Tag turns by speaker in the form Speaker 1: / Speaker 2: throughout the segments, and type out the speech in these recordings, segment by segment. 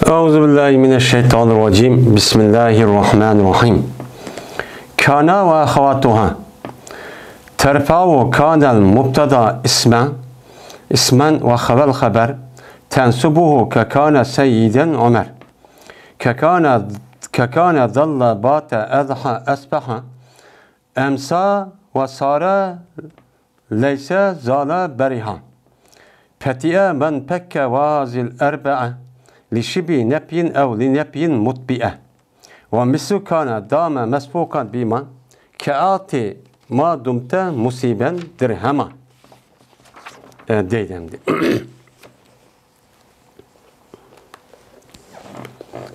Speaker 1: Euzubillahimineşşeytanirracim. Bismillahirrahmanirrahim. Kana ve ahavatuhâ. Terfâvu kânel mubtada ismen ve havel haber. Tensubuhu kekâne seyyiden Ömer. Kekâne zalla bâte ezha esbeha. Emsa ve sâre leyse zâle beriha. Petiye men pekke vâzil erbe'e. Lişibi nepyin ev li nepyin mutbi'e. Ve mislu kana dâme mesfukan bima. Keati ma dumte musiben dirhema. Deylendi.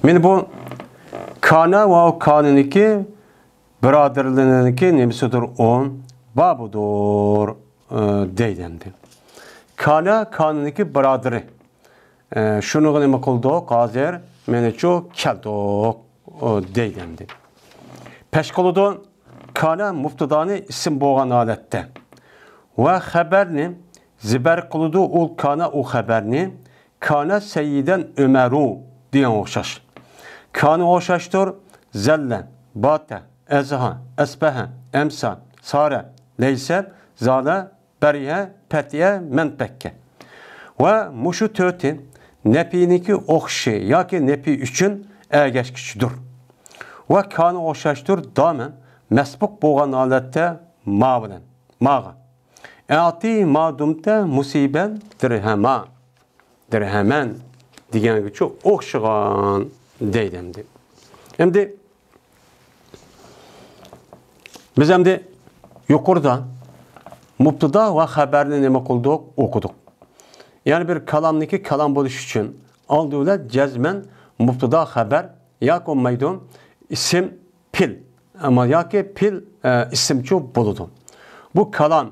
Speaker 1: Min bu kana ve kanuniki biraderliğindeki nemisudur on babudur deylendi. Kana kanuniki biraderi. Şunu nima qildik hozir menechu keldik deylendi. Peşkoludu kana muftadani isim bo'lgan holatda va xabarni zibar qiludi ul kana u xabarni kana sayyidan Ömeru degan o'xshash. Kana o'xshashdir zalla, bata, azha, asbaha, emsa, sara, leysa, zala, bariha, patiya, menpekka. Ve muşu tötin nepiniki o'xshi yoki nepi uchun ergashkichidir. Va kana o'xshashdir damen masbuq bo'lgan holatda ma bilan maga. Ati madumta musiben dirhaman degangacha o'xshagan deydi. Endi biz endi yuqorida mubtada va xabarni nima qildik o'qidik. Yani bir kalamniki kalam buluş için aldığıyla cezmen mubtada haber yak olmaydı isim pil ama yak pil isimçi buludu. Bu kalam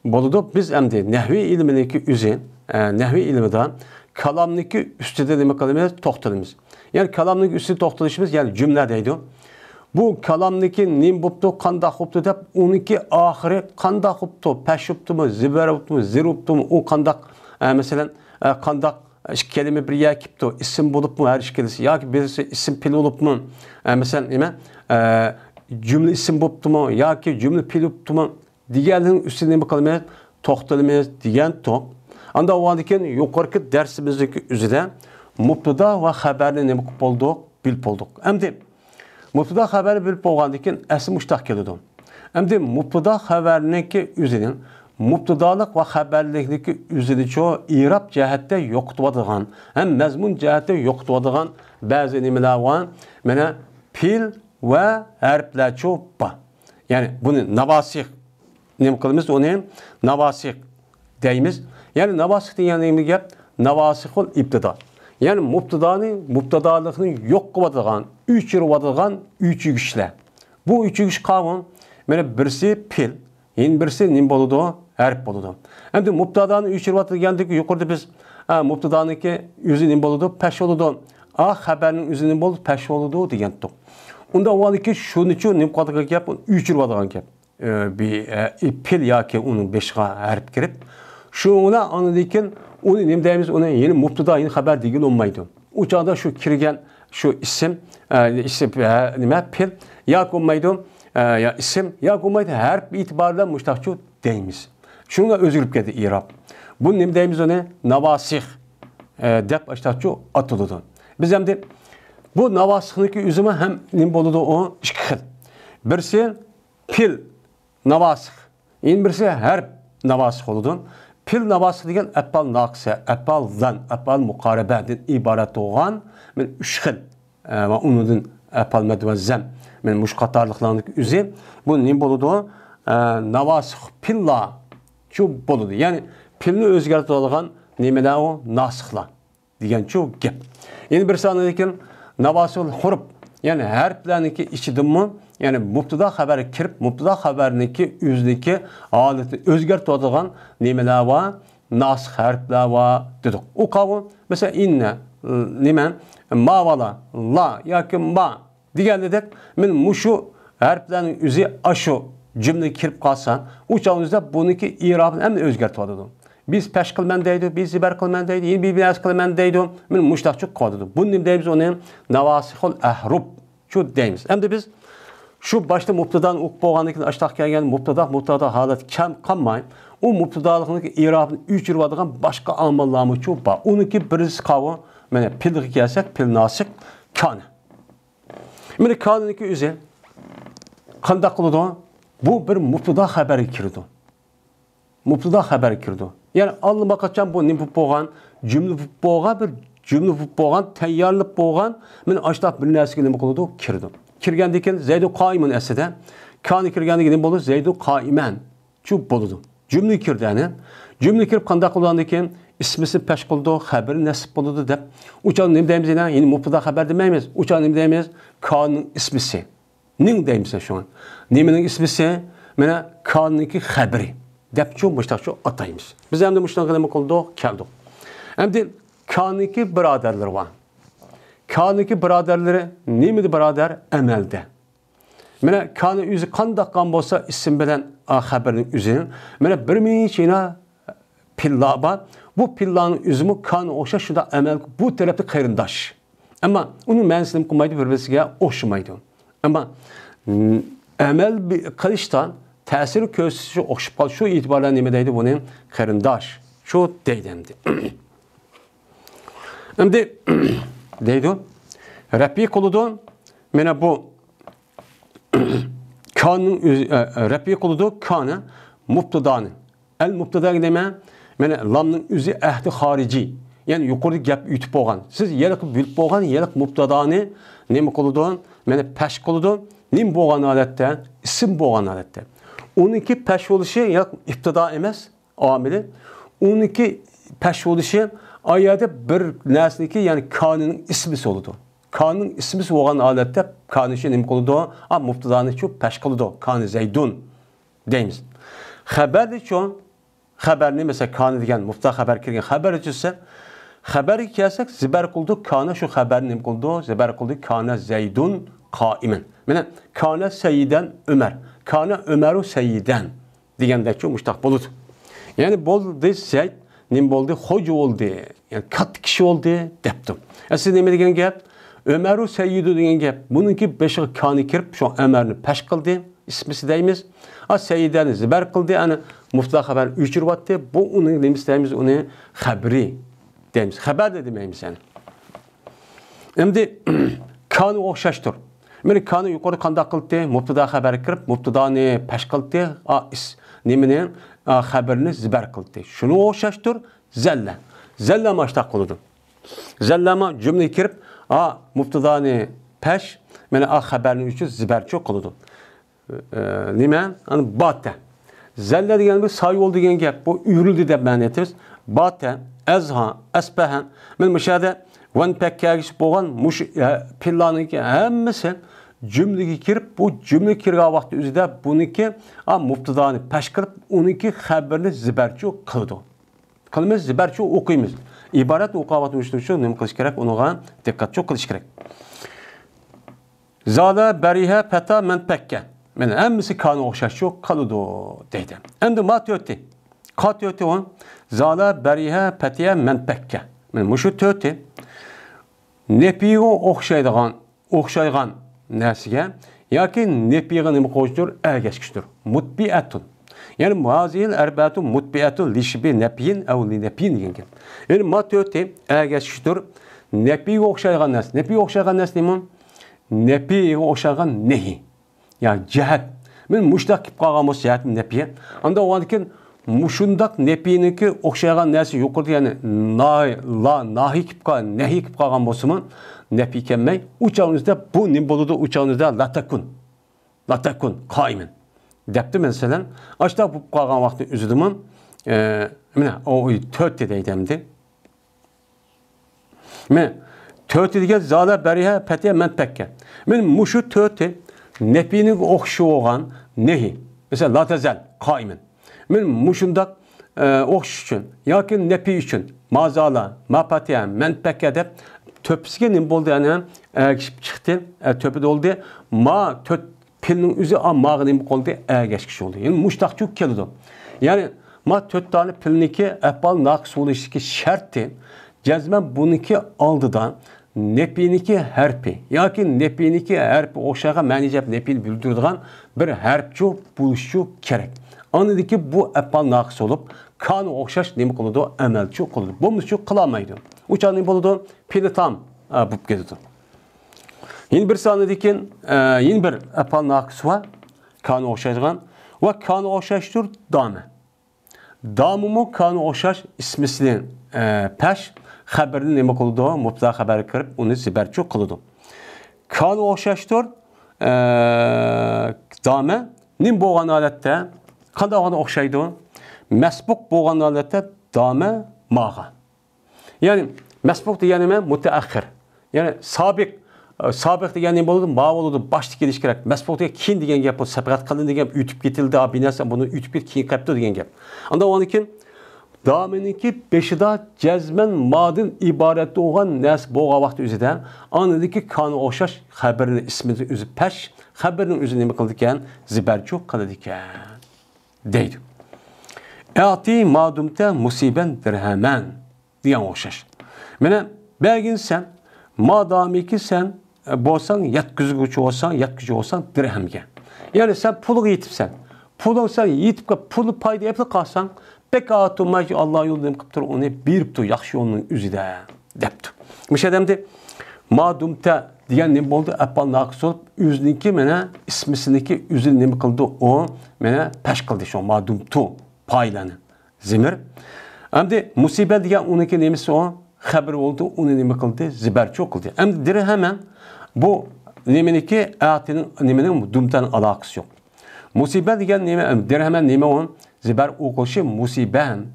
Speaker 1: buludu biz emdi nehvi ilmindeki üzün nehvi ilmiden kalamniki üstüde demek kalemimiz toxtalımız. Yani kalamniki üstü toxtalışımız yani cümledeydi. Bu kalamniki nim buptu kandak buptu dep onunki ahiri kandak buptu peşuptu mu ziber buptu mu zir buptu mu o kandak mesela kandak kelime bir yakipti, isim bulup mu her işkelisi, ya ki birisi isim pil olup mu, mesela cümle isim bulup mu, ya ki cümle pil olup mu, diğerlerinin üstüne bakalım, toxtalımız diyen tok. Anda o andiken yukarıki dersimizdeki üzere mubtada ve haberini ne bulduk, bilip olduk. Emdi mubtada haberi bilip olgandiken esim muştak geldi. Emdi mubtada haberindeki üzere mubtadalık ve haberlikdeki üzeri çoğu irab cəhətdə yoxtuvadığan, hem məzmun cəhətdə yoxtuvadığan bazı nimeler var. Mene pil ve harfler çoğu ba. Yani bunu navasih ne kılımız onu navasih deyimiz. Yani navasih deyiğimiz gep navasihul ibtida. Yani mubtadalıkını yoxtuvadığan, üç yırvadığan üç güçler. Bu üç güç kavun mene birisi pil, yine birisi nim boludu. Harf boludu. Hem de mubtadanı 3 yıl geldik yukarıda biz mubtadanın ki yüzünün boludu, peş oludu. Haberinin yüzünün boludu, peş oludu diyendik. Onda o an ki şunun için nim kadar yap 3 yıl vadan yap. Bir pil ya ki onun 5 harf girip şuna anladıkken onu nim deyimiz ona yeni mubtada yeni haber değil olmaydı. Uçağda şu kirgen şu isim nime pil ya olmaydı ya isim ya olmaydı harf itibarıyla müştakçı deyimiz. Şuna özgürlük geldi İrab. Bu ne deyimiz ona navasih dep açtakçı atıldı. Biz hem de bu navasih'deki üzüme hem ne boludu o işkil. Birisi pil navasih. İn birisi her navasih oldu. Pil navasih degen epal naqsa, epal zan, epal muqarabe'den ibaret olan men işkil ve onun epal medvezzem men muşkatarlıklarındaki üzü. Bu ne boludu? Navasih pilla çok boludu. Yani pilini özgürtü olan nimeler o nasıhla diyen çok gep. Yeni bir sanırken navasihul hurub yani harflerdeki içidim mi yani mubtada haberi kirip mubtada haberindeki yüzdeki aleti özgürtü olan nimeler var nasıh harfler var dedik. O kavun mesela inne nimen mavala la yakin ma diyen dedik min muşu harflerin yüzü aşu cümle kirip kalsan uçağınızda bununki irabını hem de özgürtü vardı. biz peş kılman deydi, biz ziber kılman deydi, yeni bir biraz kılman deydi. Men muştaqçı qodıdı. Bunu nim deymiz onun navasihul ahrub. Şu deymiz. Hem de biz şu başta mubtadan o'qib bo'lgandan aştaq kelgan mubtada holat kam qolmay, o mubtadalikni i'robini o'chiradigan boshqa omillarmi shu bor. Uniki birinchisi qavi, mana pilga kelsak, pil nasik kana. Mana kaniki o'zi qanday qiladi? Bu bir mubtada xabari kirdi. Mubtada xabari kirdi. Yani allaqachon bu nim bo'lib bo'lgan, jumla bo'lib bo'lgan, bir jumla bo'lib bo'lgan, tayyorlab bo'lgan, men aştaq bir narsaga nima qiladi? Kirdi. Kirgandan keyin Zeydu qaimun aslida. Kani kirgandan keyin bo'ladi Zeydu qaiman. Shu bo'ladi. Jumla kirdani. Jumla kirib qanday qilgandan keyin ismisi pesh qildi, xabar nasib bo'ladi deb. Uçan nima deymiz yana? Ya'ni mubtada xabar demaymiz. Uçan nima deymiz? Kanning ismisi. Ning deymiz shu. Nimaning ismisi? Mana kanniki xabari. Deb shu mustaqil ataymiz. Biz ham mustaqil nima qildik? Keldik. Endi kanniki birodarlar var. Kaniki biraderleri nemidi birader? Emelde. Mene kanı yüzü qandaqan bolsa isim bilen xabarning yüzünün. Mene bir minçina pilla var. Bu pillanın yüzümü kanı oşa şunda emel bu tarafta qarindaş. Ama onun ma'nosini qilmaydi, bir-biriga o'xshamaydi. Ama emel qilishdan ta'siri ko'rsatishi o'xshab qoldi. Shu e'tibordan nima deydi buning qarindosh? Shu deydi endi. Endi deydi. Rapi kuludu, mena bu kanın rapi kuludu kana mubtadani. El mubtada deme, mena lamның üzü ahdi harici. Yani yukarıda gap ütüp olgan. Siz yelik bülüp olgan, yelik mubtadani nemi kuludu, mena peş kuludu. Nim bolgan aletте, isim bolgan aletте. 12 peş oluşu yelik ibtida emas, amili. 12 peş oluşu ayada bir nesniki yani kanının ismisi oldu. Kanın ismisi olan alette kanı için nim kılıdı. Ama mubtadanı şu peş kılıdı. Kanı Zeydun deyimiz. Haber de şu haber ne mesela kanı diyen mubtada haber kirgen haber içse haberi kelsek ziber kıldı. Kanı şu haber nim kıldı. Ziber kıldı. Kanı Zeydun kaimen. Yani kanı Seyyiden Ömer. Kanı Ömeru Seyyiden diyen de şu muştak bulut. Yani boldu Zeyd nim boldu hoca oldu. Yani kat kişi oldu deptim. Siz ne degen gap? Ömeru Seyyidu degan gap. Bununki beşiği kanı kirib, şu Ömerni peş qildi, ismisi deymiz. Seyyidani zibar qildi, ana mubtada xabar o'chiribdi. Bu uning nima deymiz? Uni xabri deymiz. Xabar da demaymiz yani. Endi kanı o'xshashdir. Mana kanı yuqori qanday qildi? Mubtada xabar kirib, mubtadani pesh qildi, nimani xabarini zibar qildi. Shuni o'xshashdir. Zalla. Zalla mashtaq qildi. Zallama cümle kirib mubtadani peş, mene xabarning uchun zibarchi qiladi. Nima? Ani bata. Zalla degan bu say oldu degan gap. Bu uyrildi deb ma'no etamiz. Bata, azha, asbaha. Men mushada van pakkagish bo'lgan mush pillaniki hammasi cümlege kirib, bu cümle kirgan vaqt o'zida buniki mubtadani pesh qilib, uniki xabarni zibarchi qiladi. Qilamiz zibarchi o'qiymiz. İbaret uqavatmış üçün nima qilish kerak? Unuğa diqqat çok qilish kerak. Zala bariha pata men pekke. Mana hammasi kanı o'xshash yo'q qiladi deydi. Endi matiyoti. Qatiyoti on zala bariha patiya men pekke. Mana mushu to'ti nepiga o'xshaydigan narsaga yoki nepiga nima qo'shishdir? Ergashishdir. Mutbiatun. Yani muazil erbatu mutbiatu lişbi nepiyin ev li nepiyin degan gap. Yani matiyoti ergashishdir. Nepiga o'xshaydigan narsa. Nepiga o'xshagan narsa nima? Nepiga o'xshagan nehi. Yani cihat. Men mushtaq kelib qolgan bo'lsa jihat nepiya. Anda o'g'ankin mushundaq nepiniki o'xshagan narsa yuqorida yani nahi kelib qolgan, nehi kelib qolgan bo'lsa-mi, nepi kelmay, uchog'ingizda bu nim bo'ladi? Uchog'ingizda latakun qaimen. Depti mesela, aşağı bu qalğan vaxtı üzüdümün, mana o 4 deyəmdi. Men 4 degan zala bariha patiya men pekka. Men mushu 4 nepinin o'xshagan nehi. Mesela la tazal qaimen. Men mushundaq o'xshash uchun yoki nepi uchun mazala, ma patiya men pekka deb töpsiga nim bo'ldi ana chiqdi, töpida oldu. Ma 4 pilning o'zi mağnim qoldi ergashkish oldu. Yani mushtaq çok keldi. Yani Ma 4 tane pilniki epal naqs oluşiki şartı cezmen buniki aldıdan nepiniki harpi yoki nepiniki harpi o'shaga ma'ni jab nepini bildiradigan bir harfchi bo'lishi kerak. Anladiki bu epal naqs olib, kan o'xshash nima qiladi? Amalchi qiladi. Bo'lmasa qilolmaydi. O'sha nima bo'ladi? Pili tam bo'lib ketadi. Yine bir sanadikin yine bir epal naqs va kan o'xshaydigan va kan o'xshashdir dami. Damımı kan o'xshash ismisining pesh xabarni nima qiladi? Mubtada xabari kirib, uni zibarchi qiladi. Kan o'xshashdir dami nim bo'lgan holatda qanday o'xshaydi? Masbuq bo'lgan holatda dami maga. Ya'ni masbuq degani nima? Mutaakhir. Ya'ni sabiq degani nima bo'ladi? Ma bo'ladi, boshda kelish kerak. Masbuq degan keyin degan gap bu. Sabqat qilindi degan o'tib ketildi, binasi buni o'tib ketib keyin qapti degan gap. Unda o'nikin daminiki beşida cezmen madin ibaret olan nes boğa vakti üzide anladaki kanı o'xshash xabarning ismini o'zi pesh xabarning o'zi nima qildikan zibarchu qiladikan deydi. Ati madumta musiben dirhaman degan o'xshash. Mana belgin sen madamiki sen bo'lsang yetkizuvchi bo'lsang dirhamga. Ya'ni sen pulga yetibsan. Pulun sen yetib pulni payda yapib qolsang Pekatu maci Allah yolunu kaptır onu bir tu yaxşı yolunun üzüde deptu. Mişe demdi madumta diyen ne oldu? Epal naqs olup üzünki mene ismisindeki üzün ne kıldı o mene peş kıldı şu madumtu paylanı zimir. Hem musibet diyen onunki nemisi o haber oldu onu ne kıldı ziber çok kıldı. Hem dire hemen bu nemeniki ayatının nemenin dumtan alakası yok. Musibet diyen neme dire hemen neme on zibar o'qishi musiban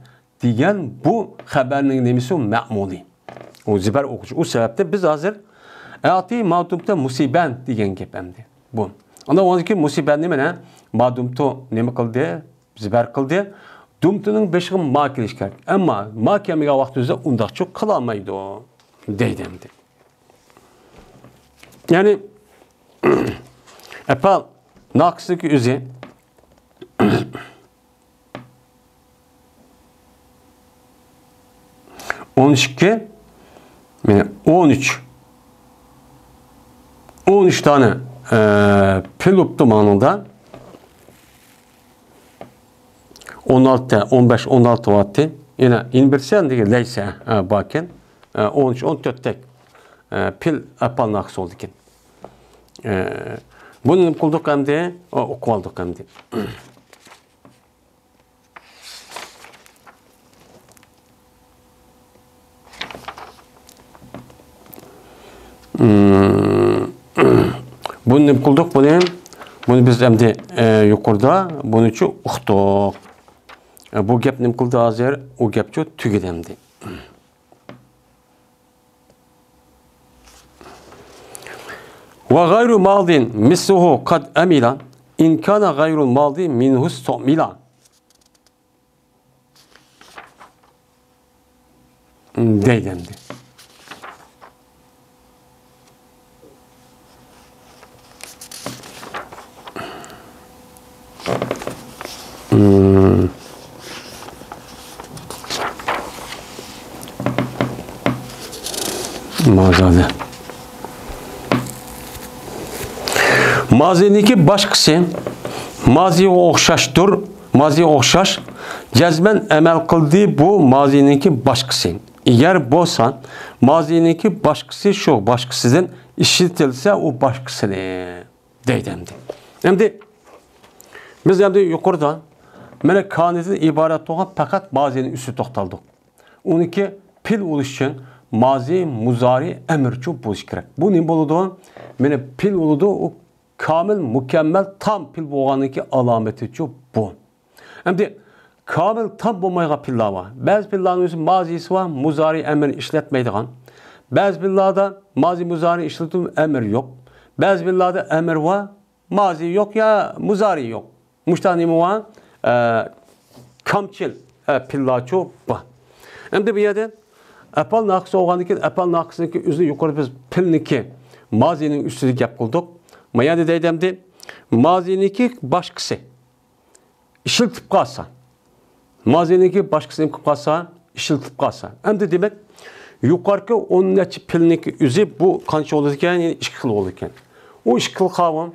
Speaker 1: degan bu xabarning nemisi ma'muli. O zibar o'qishi. O sababda biz hozir ati ma'dumta musiban degan gap endi. Bu. Onda o'ziki musiban nima? Ma'dumto nima qildi? Zibar qildi. Dumtining beshig'i ma kelish kerak. Ammo ma kelmagan vaqtida undaqcha qila olmaydi deydi endi. Ya'ni epal naqsiki o'zi 12 yani 13 tane pil optimalında 15-16 wattı yine inversen diye leyse bakın 13-14 tek pil apal naqs oldu ki bunu kulduk hem de okualdık hem de. Bunu kulduk bunu biz hem de yukarıda bunu için uqtuq. Bu gap nim kıldı hazır o gap çok tügedi hem de. Ve gayru maldin misluhu kad emilan in kana gayrul maldi minhu stomilan. Değil hem de. Mazade. Maziniki başkası maziye o'xshashdir. Maziye o'xshash cezmen emel kıldığı bu maziniki başkası. Eğer bo'lsa maziniki başkası şu başkasıdan işitilse o başkasını deydi hem de. Hem de biz hem de yukarıdan mana kanıtın ibaret olan fakat mazinin üstü toxtaldık. 12 pil oluş için mazi, muzari, emirçu bo'lish kerak. Bu ne bo'ladi? Mana pil bo'ladi, o kamil, mükemmel, tam pil bo'lganiki alameti şu bu. Endi kamil tam bo'lmaydigan pillar var. Ba'zi pillarning o'zi mazisi var, muzari, emir ishlatmaydigan. Ba'zi pillarda mazi, muzari ishlatib emir yo'q. Ba'zi pillarda emir var, mazi yo'q ya muzari yo'q. Mushta nima var? Kamçil pillar şu bu. Endi bu yerda apal naqs olgandan keyin apal naqsniki o'zi yuqori biz pilniki mazining ustida gap qildik. Mayada deydimdi maziniki başkası işiltib qalsa Maziniki başkasının kalsa, işiltip kalsa. Hem de demek yukarıki 10 neçe pilniki üzü bu kança olurken yani 2 xil olurken. O 2 xil kavim,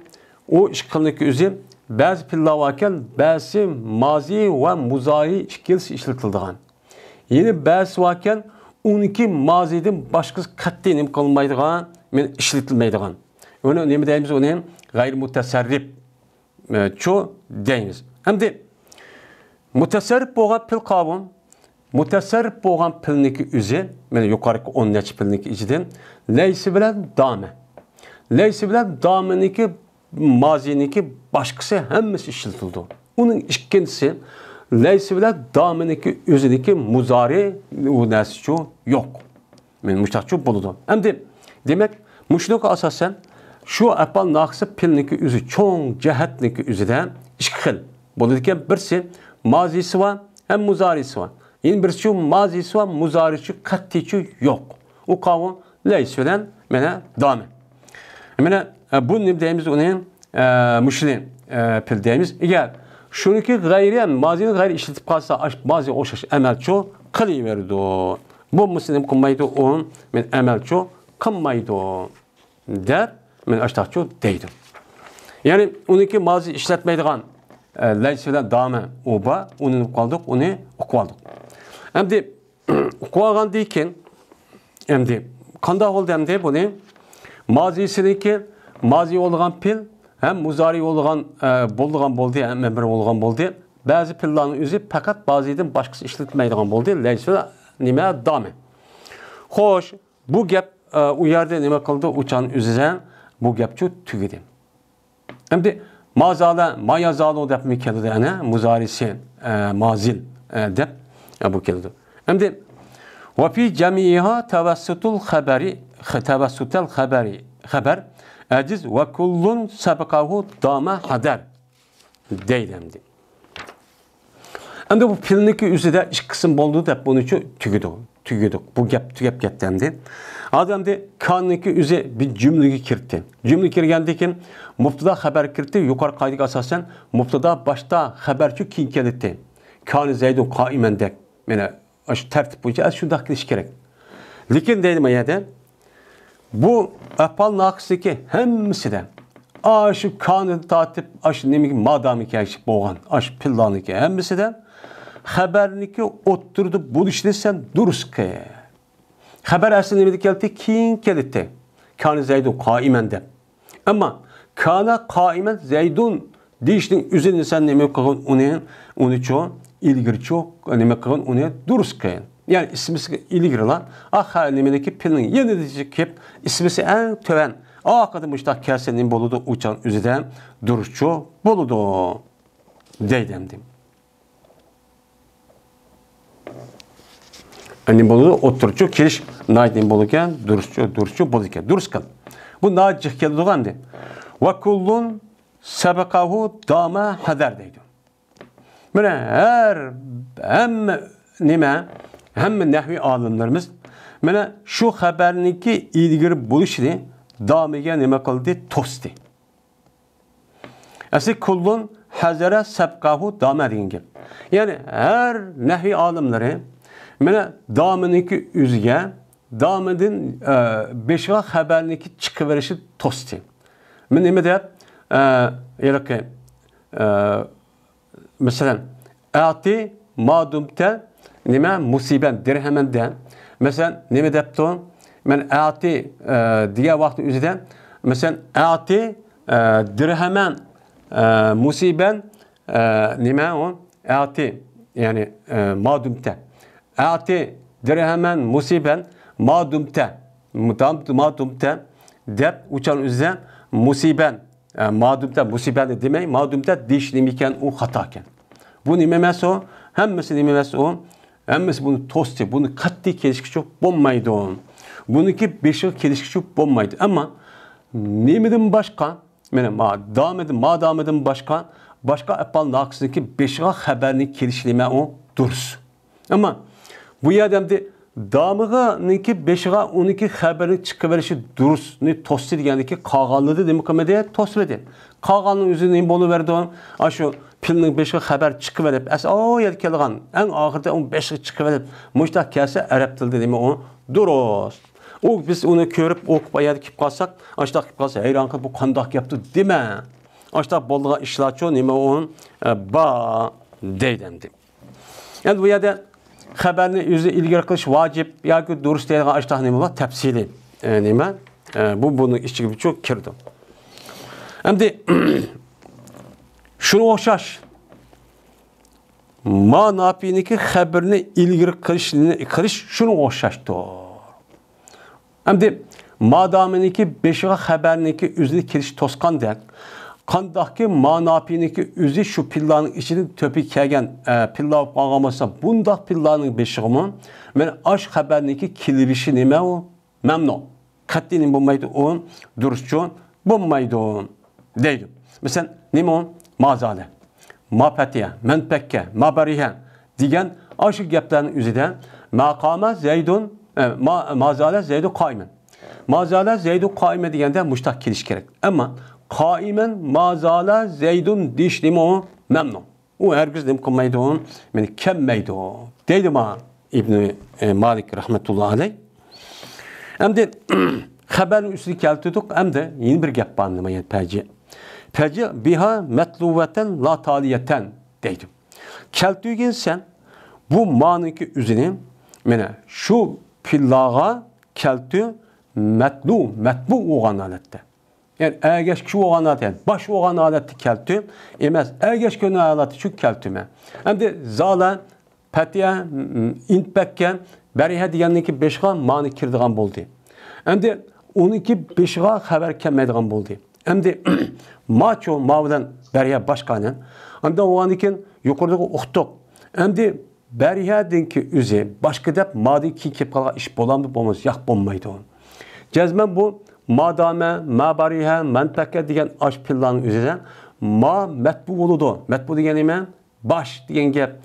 Speaker 1: o 2 xilniki üzü bazı piller varken bazı mazi ve muzari ikilisi işletildiğin. Yine bazı varken 12 maziden başkası katlinim kılmaydıgan, men işletilmeydigan. Onu ne deyimiz onu gayri mutasarrif ço deyimiz. Hem de mutasarrif boğan pil kavim, mutasarrif boğan pilniki üzü, men yukarıki 10 neçe pilniki içiden leysi bilen dame. Leysi bilen dameniki maziniki başkası hemmesi işletildi. Onun ikincisi leysi bilen dameniki üzerindeki muzari o nesçu yok. Men müştakçu buludu. Hem de demek müştak asasen şu apal naksı pilniki üzü çoğun cehetniki üzüden işkil. Bulurken birisi mazisi var hem muzarisi var. Yine birisi mazisi var muzarisi kattiçi yok. O kavim leysi bilen mene dame. Mene bu ne deyimiz onun müşlim pil deyimiz. Eğer şununki gayri mazinin gayri işletip kalsa mazi o şaş emelço kılıverdi. Bu muslim kılmaydı on men emelço kılmaydı der men aştakço deydi. Yani onunki mazi işletmeydiğen leyseden dame oba onun kaldık onu okualdık. Hem de okualgan deyken hem de kanda oldu hem de bunu mazisindeki mazi olgan pil hem muzari olgan bolduğan boldu hem emir olgan boldu. Bazı pillarning üzü fakat bazıdan başkası işletmeydigan boldu. Leyseden nime dame. Xo'sh, bu gap u yerda nima qildi? Uçan üzüzen bu gapçu tugidi. Endi mazala mayazalu deb mi keldi ana muzarisi mazil deb bu keldi. Endi ve fi cemiha tavassutul habari tavassutul haber aciz ve kullun sabaqahu dama hadar deydi endi. Endi bu pilniki üzüde iş kısım boldu deb bunu tügüdük. Bu gap getdendi. Adam de kanunki üzü bir cümlegi kirdi. Cümle kirgendikin mubtada haber kirdi. Yukarı kaydık asasen mubtada başta haberçi kin keldi. Kan Zeydun kaimen dek. Mene aş tertip boyunca az şundak kiliş gerek. Lekin deydim ayada bu apal naqsiki hemmisi de aşı kanı tatip aş nemiki madami ki aş boğan aş pillanı ki hemmisi de haberniki oturdu buluşlesen duruske. Haber aslında ne geldi? Kin keldi. Kan Zeydun kaimen de. Ama kana kaimen Zeydun dişinin üzerinde sen ne mekon onu çok ilgili çok ne mekon onu duruske. Yani ismisi ilgili lan. Nemedeki pilinin yeni diyecek hep ismisi en töven. Kadın müştak kelsenin boludu uçan üzerinde duruşçu boludu. Deydemdim. Annem boludu oturuşçu kiriş naydin boluken duruşçu boluken duruskan. Bu nacih keldi gandi. Ve kullun sabakahu dama hader deydi. Böyle hem nehvi alimlerimiz böyle şu haberniki ilgili buluşunu damiye nime kıldı tosti. Asıl kullun hazara sabakahu dama deyince. Yani her nehvi alimleri böyle daminiki üzge damedin beşe haberniki çıkıverişi tosti. Ben nime de yani mesela ati madumte nime musiben dirhemenden mesela nime depton men ati diye vakti üzeden mesela ati dirhemen musiben nime on ati yani madumte ati dirhemen musiben madumte dep uçan üzeren musiben madumte musiben de demeyi madumte dişlimiken o hataken. Bu nimemesi o, hemmesi nimemesi o, hemmesi bunu tosti, bunu katli kelişki çok bombaydı o. Bununki beşik kelişki çok bombaydı. Ama nimedin başka, madamedin başka apal naksındaki beşik haberini kelişleme o duruz. Ama bu yerdemde damıgınınki beşik 12 haberini çıkıverişi duruz, ne tosti diyendeki kağanlıdı demek ama diye tosti. Kağanlığın üzerine bolu verdi o, aşu pilning beşiği haber çıkıverip, o yer kelgan, en ahırda onun beşiği çıkıverip, muştak kelse Arap tilde deme o duruz. O biz onu görüp okup ayada kip kalsak, açtak kip kalsak, hayran kıl bu kandak yaptı deme. Açtak bolluğa işlaço neme onun ba deydemdi. Yani bu yerde haberini yüzü ilgili kılış vacip, ya ki duruz deyilgen açtak neme ola tepsili neme. Bu bunun işçi gibi çok kirdim. Şimdi şunu oxşaş. Ma napiniki haberini ilgili kılış şunu oxşaştır. Şimdi madaminiki beşiğe haberiniki üzeri kiriş toskan dek. Kandaki ma napiniki üzeri şu pillanın içini töpü kegen pilla bağlamasa bunda pillanın beşiğimin ben aş haberiniki kilirişi nime o memnun. Kattinin bulmaydı o duruşçu bulmaydı o deydim. Mesela nime o mazale. Ma petiye, men pekke, ma barihe diyen aşı geplerin üzerinde makama zeydun mazale zeydu kaimen. Mazale zeydu kaimen diyende muştak kiriş gerek. Ama kaimen mazale zeydun dişlimi o memnun. O herkes dem kumaydı o, yani kemmeydi o. Deydim ha İbn Malik rahmetullahi aleyh. Hem de haberin üstü keltüdük hem de yeni bir gep bandıma yani peci. Peci biha metluveten la taliyeten deydim. Keltügün sen bu maniki üzerine yani şu pillağa keltü metbu oğan alette. Yani ergeç ki oğan alette, baş oğan alette keltü, emez ergeç ki oğan alette şu keltüme. Hem de zala, petiye, intbekke, berihe diyenlik beşiğe mani kirdiğen buldu. Hem de 12 beşiğe haber kemmediğen buldu. Hem de maço mavdan berihe başkanı. Hem de o anikin yukarıda uxtuk. Hem de berihe dinki üze başka dep madi ki kepala iş bolamdı bolmaz yak bolmaydı on. Cezmen bu madame, ma barihe, mentekke diyen aş pillanın üzerine ma metbu oludu. Metbu diyen ime baş diyen gep.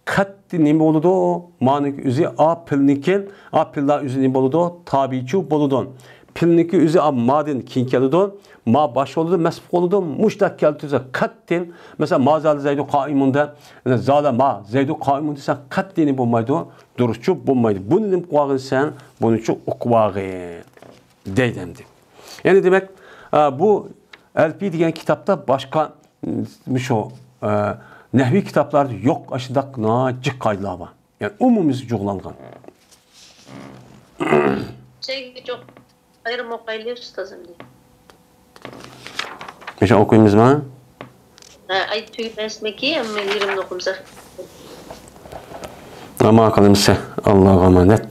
Speaker 1: Katti nime oludu o manik üze a pilnikin a pilla üze nime oludu tabiçu boludun. Pilniki üze a madin kinkelidu ma baş oludu mesbuk oludu muştak keltüze kattin mesela mazal zeydu kaimunda zala ma zeydu kaimunda sen kattini bulmaydı duruşçu bulmaydı. Bunun kuağın sen bunun çok okuvağı deydemdi. Yani demek bu Elfi diyen kitapta başka o nehvi kitaplarda yok aşıdak nacık kaydılar var. Yani umumuz cuğlangan.
Speaker 2: Çok ayrım okuyla ustazım diye.
Speaker 1: Mesela okuyumuz mu?
Speaker 2: Ay tüymesmeki ama yerim okumsa.
Speaker 1: Ama akalımsa Allah'a emanet.